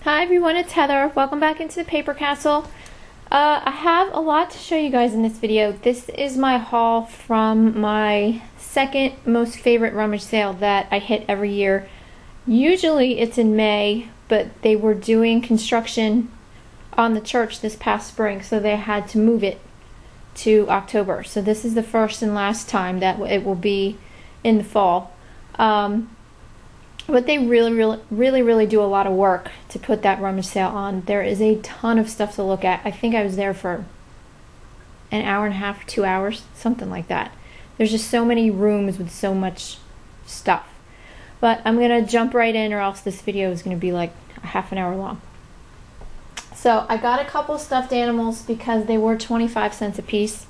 Hi everyone, it's Heather. Welcome back into the Paper Castle. I have a lot to show you guys in this video. This is my haul from my second most favorite rummage sale that I hit every year. Usually it's in May, but they were doing construction on the church this past spring, so they had to move it to October. So this is the first and last time that it will be in the fall. But they really do a lot of work to put that rummage sale on. There is a ton of stuff to look at. I think I was there for an hour and a half, 2 hours, something like that. There's just so many rooms with so much stuff. But I'm gonna jump right in, or else this video is gonna be like a half an hour long. So I got a couple stuffed animals because they were 25 cents a piece.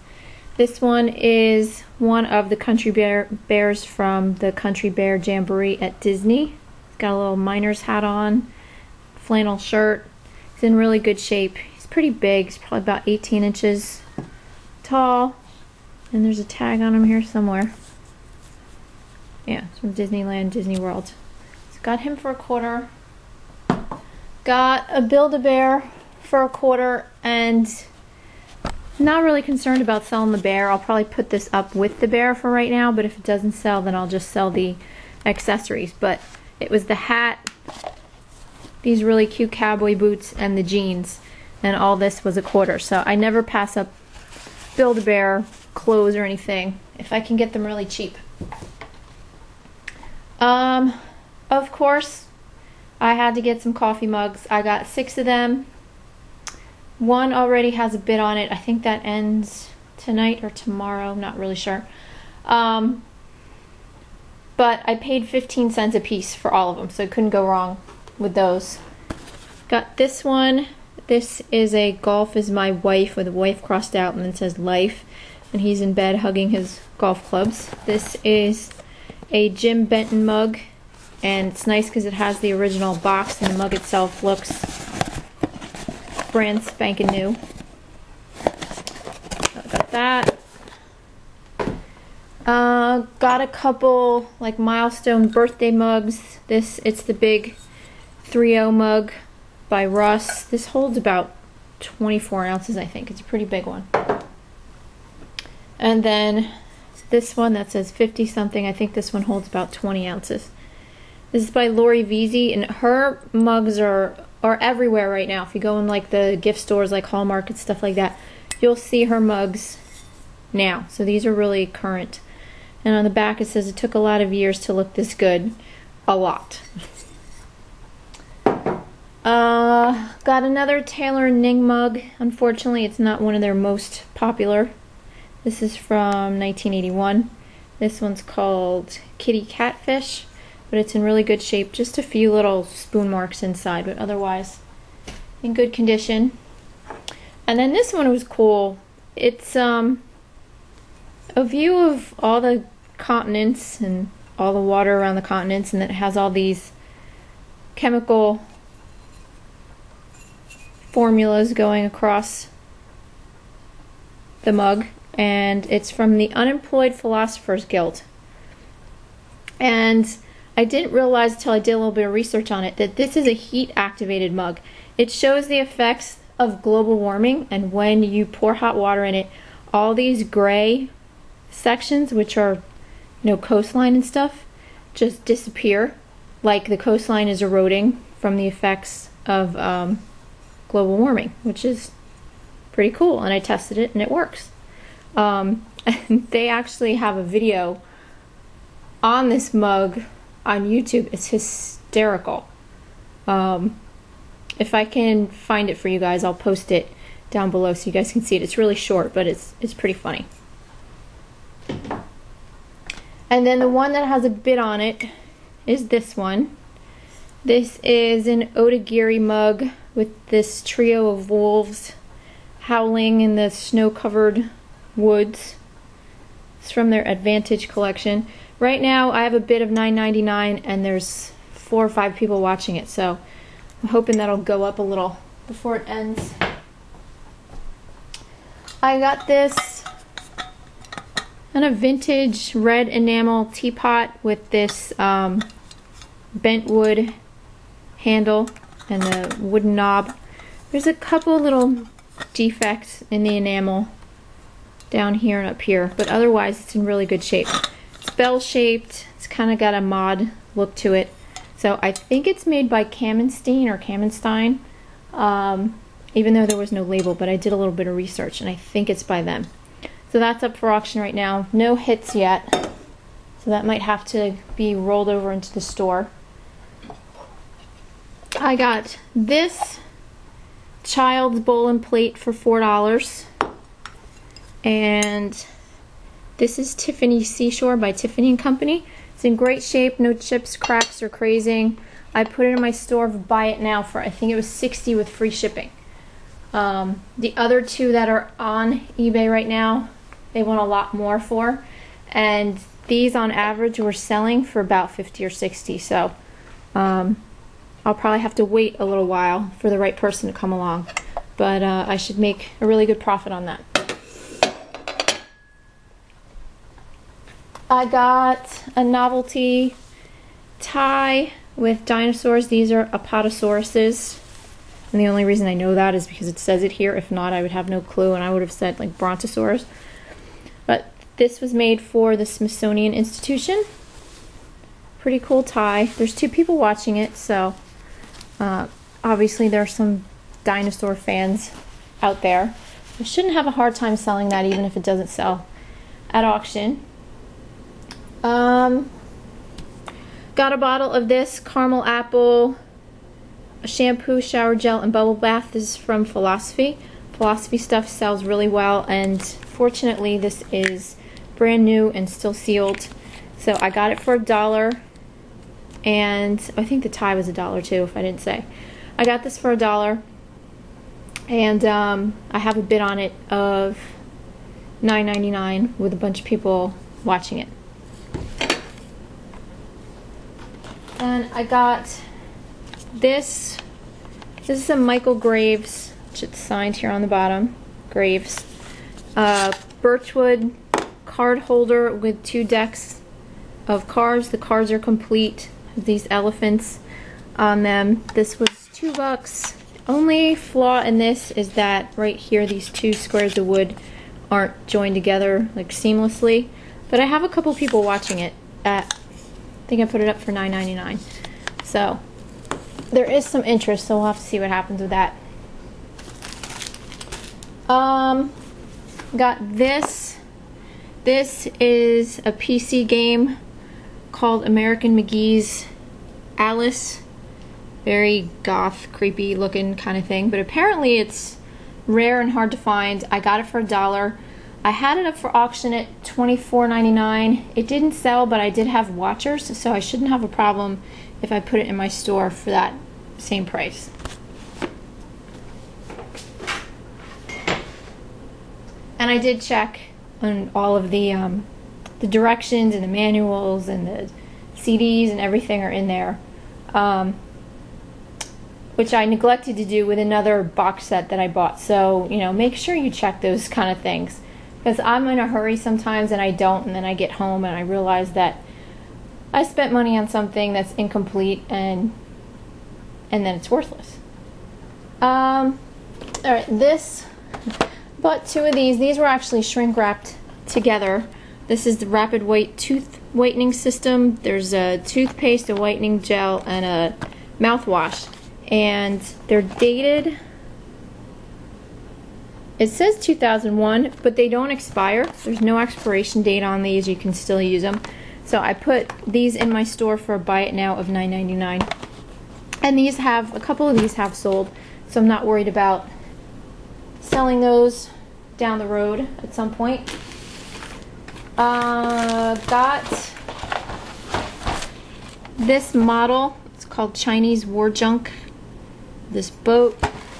This one is one of the country bears from the Country Bear Jamboree at Disney. He's got a little miner's hat on, flannel shirt. He's in really good shape. He's pretty big. He's probably about 18 inches tall. And there's a tag on him here somewhere. Yeah, it's from Disneyland, Disney World. So got him for $1. Got a Build-A-Bear for $1, and not really concerned about selling the bear. I'll probably put this up with the bear for right now, but if it doesn't sell, then I'll just sell the accessories. But it was the hat, these really cute cowboy boots, and the jeans, and all this was $1. So I never pass up Build-A-Bear clothes or anything if I can get them really cheap. Of course, I had to get some coffee mugs. I got 6 of them. One already has a bid on it. I think that ends tonight or tomorrow, I'm not really sure. But I paid 15 cents a piece for all of them, so I couldn't go wrong with those. Got this one. This is a Golf is My Wife with a wife crossed out and then says life. And he's in bed hugging his golf clubs. This is a Jim Benton mug, and it's nice because it has the original box, and the mug itself looks brand spanking new. So I got that. Got a couple like milestone birthday mugs. It's the big 3-0 mug by Russ. This holds about 24 ounces, I think. It's a pretty big one. And then this one that says 50 something. I think this one holds about 20 ounces. This is by LaurieVZ, and her mugs are everywhere right now. If you go in like the gift stores like Hallmark and stuff like that, you'll see her mugs now. So these are really current. And on the back it says it took a lot of years to look this good. A lot. Got another Taylor Ning mug. Unfortunately, it's not one of their most popular. This is from 1981. This one's called Kitty Catfish, but it's in really good shape. Just a few little spoon marks inside, but otherwise in good condition. And then this one was cool. It's a view of all the continents and all the water around the continents, and it has all these chemical formulas going across the mug. And it's from the Unemployed Philosophers Guild. And I didn't realize until I did a little bit of research on it that this is a heat activated mug. It shows the effects of global warming, and when you pour hot water in it, all these gray sections, which are, coastline and stuff, just disappear, like the coastline is eroding from the effects of global warming, which is pretty cool. And I tested it and it works. And they actually have a video on this mug on YouTube. It's hysterical. If I can find it for you guys, I'll post it down below so you guys can see it. It's really short, but it's pretty funny. And then the one that has a bid on it is this one. This is an Otagiri mug with this trio of wolves howling in the snow-covered woods. It's from their Advantage collection. Right now I have a bid of $9.99 and there's 4 or 5 people watching it, so I'm hoping that'll go up a little before it ends. I got this and a vintage red enamel teapot with this bent wood handle. and the wooden knob. There's a couple little defects in the enamel down here and up here, but otherwise it's in really good shape. It's bell-shaped. It's kind of got a mod look to it. So I think it's made by Kamenstein or Kamenstein, even though there was no label, but I did a little bit of research and I think it's by them. So that's up for auction right now. No hits yet, so that might have to be rolled over into the store. I got this child's bowl and plate for $4. And this is Tiffany Seashore by Tiffany & Company. It's in great shape, no chips, cracks, or crazing. I put it in my store for buy it now for, I think it was $60 with free shipping. The other two that are on eBay right now, they want a lot more for. And these on average were selling for about $50 or $60. So I'll probably have to wait a little while for the right person to come along. But I should make a really good profit on that. I got a novelty tie with dinosaurs. These are Apatosauruses. And the only reason I know that is because it says it here. If not, I would have no clue and I would have said like Brontosaurus. But this was made for the Smithsonian Institution. Pretty cool tie. There's 2 people watching it, so obviously there are some dinosaur fans out there. I shouldn't have a hard time selling that even if it doesn't sell at auction. Got a bottle of this caramel apple shampoo, shower gel, and bubble bath. This is from Philosophy. Philosophy stuff sells really well, and fortunately this is brand new and still sealed. So I got it for $1, and I think the tie was $1 too, if I didn't say. I got this for $1, and I have a bid on it of $9.99 with a bunch of people watching it. And I got this. This is a Michael Graves, which it's signed here on the bottom. Graves. Birchwood card holder with 2 decks of cards. The cards are complete. These elephants on them. This was $2. Only flaw in this is that right here these 2 squares of wood aren't joined together like seamlessly. But I have a couple people watching it at, I think I put it up for $9.99. So there is some interest, so we'll have to see what happens with that. Got this. This is a PC game called American McGee's Alice. Very goth, creepy looking kind of thing, but apparently it's rare and hard to find. I got it for $1. I had it up for auction at $24.99. It didn't sell, but I did have watchers, so I shouldn't have a problem if I put it in my store for that same price. And I did check on all of the directions and the manuals and the CDs and everything are in there, which I neglected to do with another box set that I bought. So, you know, make sure you check those kind of things, because I'm in a hurry sometimes and I don't, and then I get home and I realize that I spent money on something that's incomplete and then it's worthless. Alright, this, bought 2 of these. These were actually shrink wrapped together. This is the Rapid White Tooth Whitening System. There's a toothpaste, a whitening gel, and a mouthwash. And they're dated. It says 2001, but they don't expire. There's no expiration date on these. You can still use them. So I put these in my store for a buy it now of $9.99. And these have, a couple of these have sold, so I'm not worried about selling those down the road at some point. Got this model. It's called Chinese War Junk. This boat.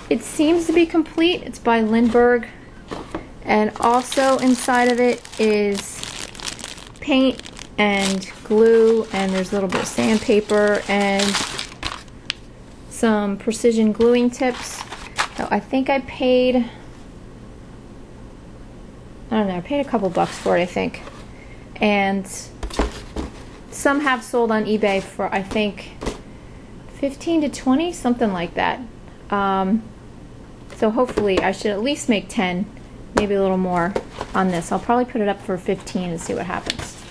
It seems to be complete. It's by Lindbergh. And also inside of it is paint and glue, and there's a little bit of sandpaper and some precision gluing tips. So I think I paid, I don't know, I paid a couple bucks for it, I think. And some have sold on eBay for, I think, 15 to 20, something like that. So hopefully I should at least make 10, maybe a little more on this. I'll probably put it up for 15 and see what happens.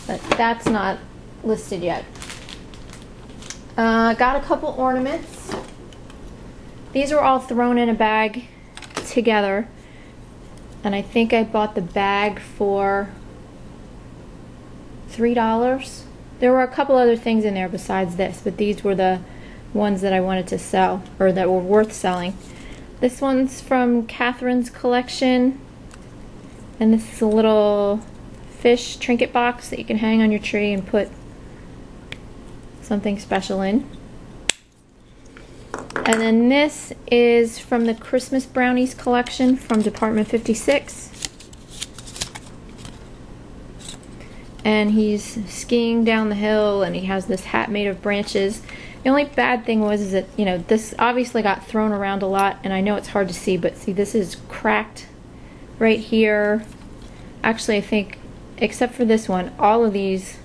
But that's not listed yet. Got a couple ornaments. These are all thrown in a bag together. And I think I bought the bag for $3. There were a couple other things in there besides this, but these were the ones that I wanted to sell, or that were worth selling. This one's from Catherine's collection, and this is a little fish trinket box that you can hang on your tree and put something special in. And then this is from the Christmas Brownies collection from Department 56. And he's skiing down the hill and he has this hat made of branches. The only bad thing was is that, you know, this obviously got thrown around a lot, and I know it's hard to see, but see, this is cracked right here. Actually, I think, except for this one, all of these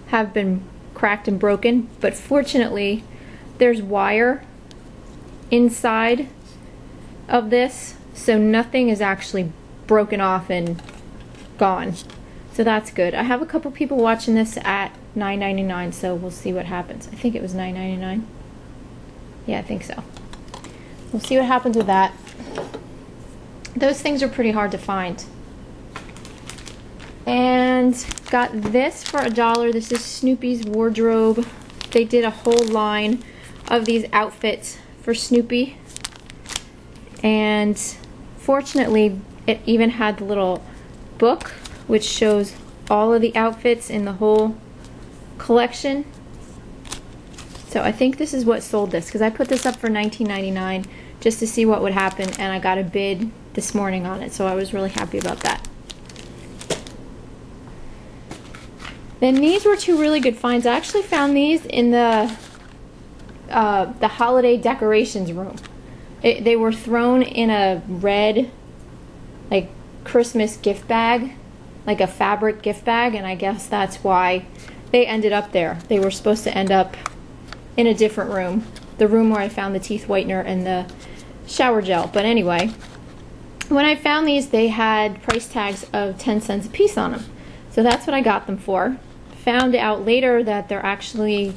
have been cracked and broken, but fortunately, there's wire inside of this, so nothing is actually broken off and gone. So that's good. I have a couple people watching this at $9.99, so we'll see what happens. I think it was $9.99. Yeah, I think so. We'll see what happens with that. Those things are pretty hard to find. And got this for $1. This is Snoopy's Wardrobe. They did a whole line of these outfits for Snoopy. And fortunately, it even had the little book which shows all of the outfits in the whole collection. So I think this is what sold this, because I put this up for $19.99 just to see what would happen, and I got a bid this morning on it, so I was really happy about that. Then these were two really good finds. I actually found these in the holiday decorations room. They were thrown in a red, like, Christmas gift bag, like a fabric gift bag, and I guess that's why they ended up there. They were supposed to end up in a different room, the room where I found the teeth whitener and the shower gel. But anyway, when I found these, they had price tags of 10 cents a piece on them. So that's what I got them for. Found out later that they're actually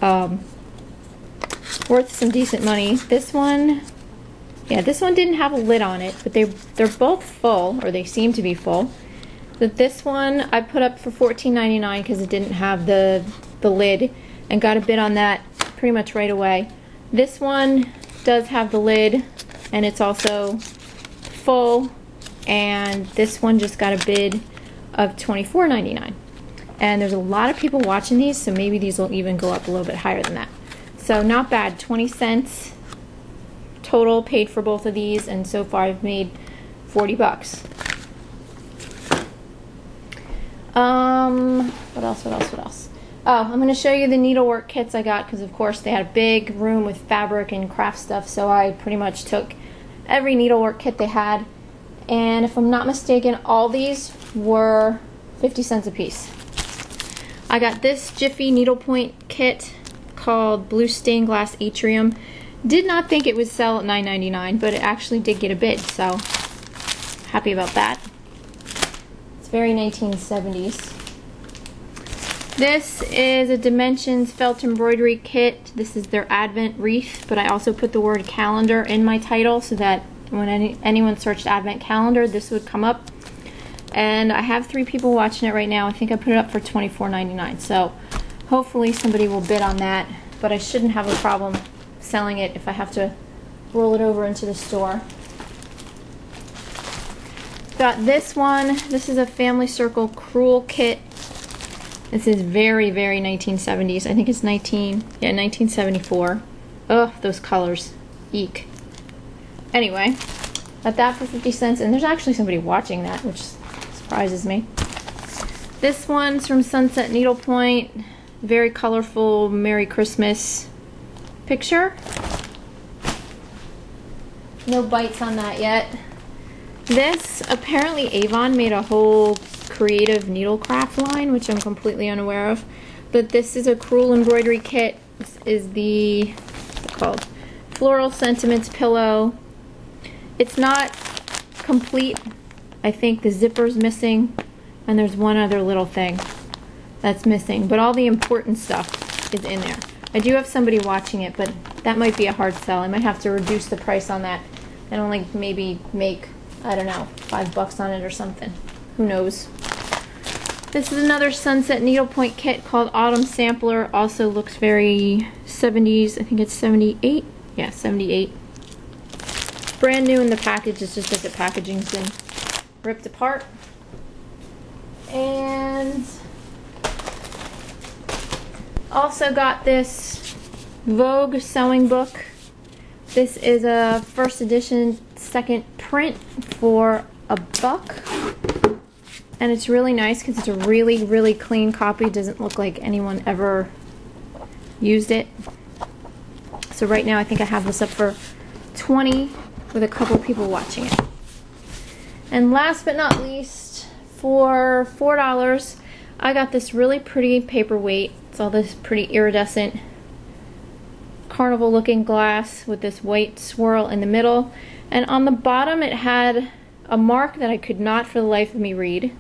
worth some decent money. This one, yeah, this one didn't have a lid on it, but they're both full, or they seem to be full. But this one I put up for $14.99 because it didn't have the lid, and got a bid on that pretty much right away. This one does have the lid, and it's also full, and this one just got a bid of $24.99. And there's a lot of people watching these, so maybe these will even go up a little bit higher than that. So not bad, 20 cents total paid for both of these, and so far I've made 40 bucks. What else? Oh, I'm going to show you the needlework kits I got, because of course they had a big room with fabric and craft stuff, so I pretty much took every needlework kit they had. And if I'm not mistaken, all these were 50 cents a piece. I got this Jiffy needlepoint kit called Blue Stained Glass Atrium. Did not think it would sell at $9.99, but it actually did get a bid, so happy about that. It's very 1970s. This is a Dimensions felt embroidery kit. This is their Advent wreath, but I also put the word calendar in my title so that when anyone searched Advent calendar, this would come up. And I have 3 people watching it right now. I think I put it up for $24.99, so hopefully somebody will bid on that, but I shouldn't have a problem selling it if I have to roll it over into the store. Got this one. This is a Family Circle Cruel kit. This is very, very 1970s. I think it's 1974. Ugh, those colors. Eek. Anyway, got that for 50 cents, and there's actually somebody watching that, which surprises me. This one's from Sunset Needlepoint. Very colorful Merry Christmas picture. No bites on that yet. This, apparently Avon made a whole creative needlecraft line, which I'm completely unaware of. But this is a crewel embroidery kit. This is the, what's it called? Floral Sentiments pillow. It's not complete. I think the zipper's missing, and there's one other little thing that's missing, but all the important stuff is in there. I do have somebody watching it, but that might be a hard sell. I might have to reduce the price on that and only maybe make, I don't know, $5 on it or something. Who knows? This is another Sunset Needlepoint kit called Autumn Sampler. Also looks very 70s. I think it's 78. Yeah, 78. Brand new in the package. It's just that the packaging's been ripped apart. And also got this Vogue sewing book. This is a first edition second print for $1. And it's really nice because it's a really, really clean copy. It doesn't look like anyone ever used it. So right now I think I have this up for $20 with a couple people watching it. And last but not least, for $4, I got this really pretty paperweight. It's all this pretty iridescent carnival looking glass with this white swirl in the middle. And on the bottom it had a mark that I could not for the life of me read.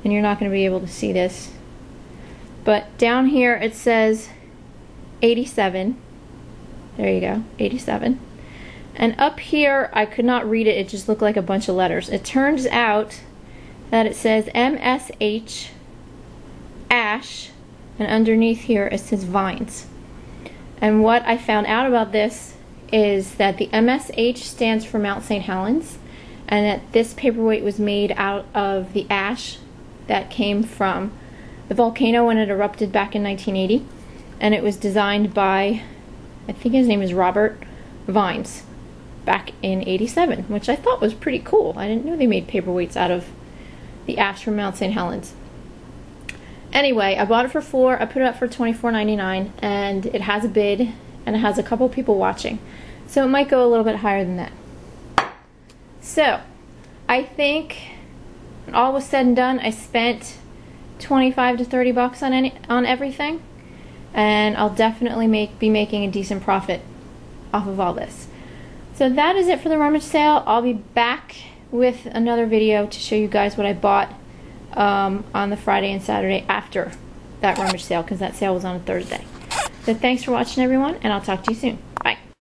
And you're not going to be able to see this. But down here it says 87. There you go, 87. And up here I could not read it, it just looked like a bunch of letters. It turns out that it says MSH Ash, and underneath here it says Vines. And what I found out about this is that the MSH stands for Mount St. Helens, and that this paperweight was made out of the ash that came from the volcano when it erupted back in 1980. And it was designed by, I think his name is Robert Vines, back in '87, which I thought was pretty cool. I didn't know they made paperweights out of the ash from Mount St. Helens. Anyway, I bought it for $4. I put it up for $24.99, and it has a bid, and it has a couple people watching. So it might go a little bit higher than that. So, I think when all was said and done, I spent $25 to $30 on everything, and I'll definitely be making a decent profit off of all this. So that is it for the rummage sale. I'll be back with another video to show you guys what I bought on the Friday and Saturday after that rummage sale, because that sale was on a Thursday. So thanks for watching, everyone, and I'll talk to you soon. Bye.